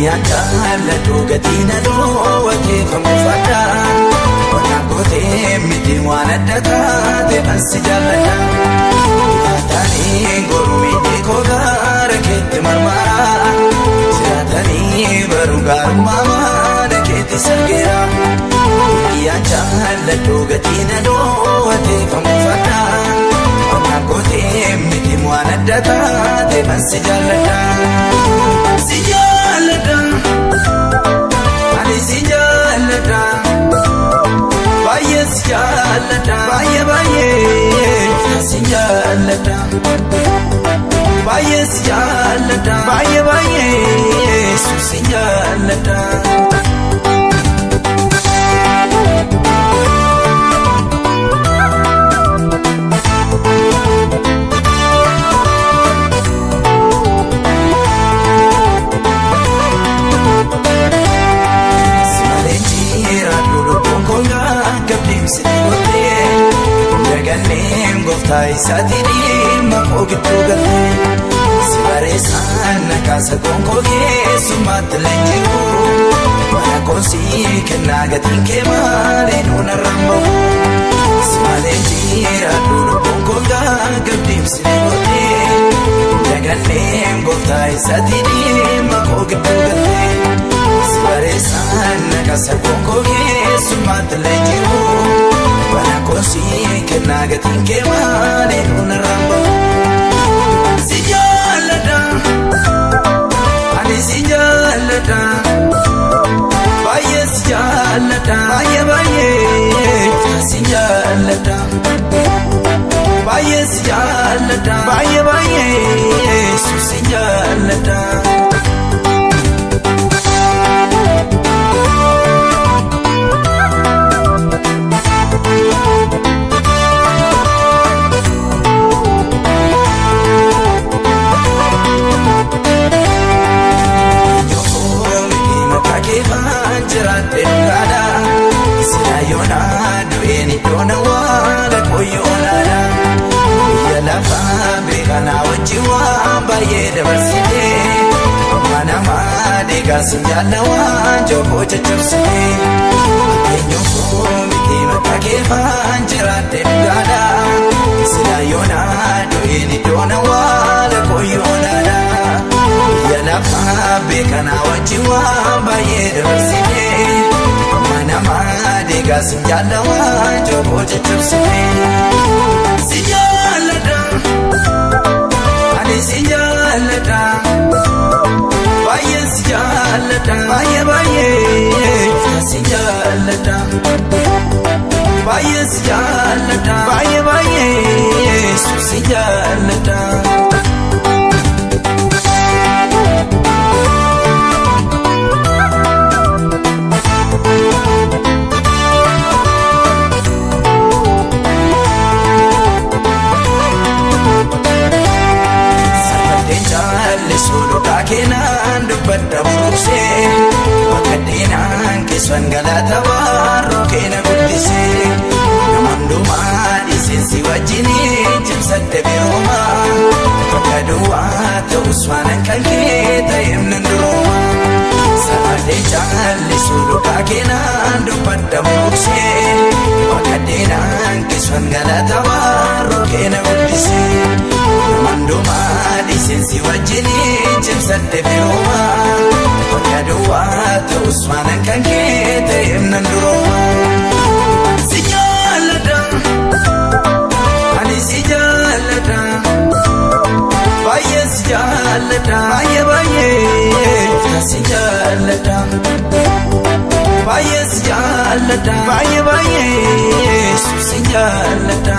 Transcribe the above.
Yaakala dhugatina dhoowwatee famufadha Wanna gootee miti waan adda taate ansi jaalladha Faatanii gormii koo gaara keetti marmara Jiraatanii baruu gaarummaa maana keetti sargeera Yaakala dhugatina dhoowwatee famufadha Wanna gootee miti waan adda taate ansi jaalladha Baye baye sijalata Baye sijalata Baye baye sijalata Saatini makoo gidduu galte si bareessaan nakaasa gonkoo keessummaatti leenjiru mana koosii kennaa gatiin kee malee nuun arramba'u si malee jiraadhu lubbuun koo gaggabdiimsi ni gootee daganneen gooftaa isaatini makoo gidduu galte si bareessaan nakaasa gonkoo keessummaatti leenjiru Mana koosii kennaa gatiin kee malee nuun arramba'u Si jaalladha ani si jaalladha Baay'ee si jaalladha Baay'ee baay'ee si jaalladha Baay'ee si jaalladha Baay'ee baay'ee si jaalladha Sinjala waan joko jajjabsite eenyuufuu miti maqaa kee jiraate dhugaadha sila yoonaa du'een iddoona waala koyyoonadha biyya lafaa beekanaa wajji waan baay'ee dabarsite amma namaa deegaa sinjala waan joko jajjabsite si jaalladha ani si jaalladha Baye sijalata Baye baye sijalata Baye sijalata Baye baye sijalata Galata warro keena guddise namandumaa dhiisinsi wajjini jibsatte birooma bakka duwwaa ta'us waan kan kee ta'eef nan durooma samadee jaallisu lukaa keenaan dubbadda muuksee bakka deenaan kiswan galata warro keena guddise namandumaa dhiisinsi wajjini jibsatte birooma bakka duwwaa ta'us waan kan kee ta'eef nan durooma si jaalladha ani si jaalladha baay'ee si jaalladha baay'ee baay'ee si jaalladha baay'ee si jaalladha baay'ee baay'ee si jaalladha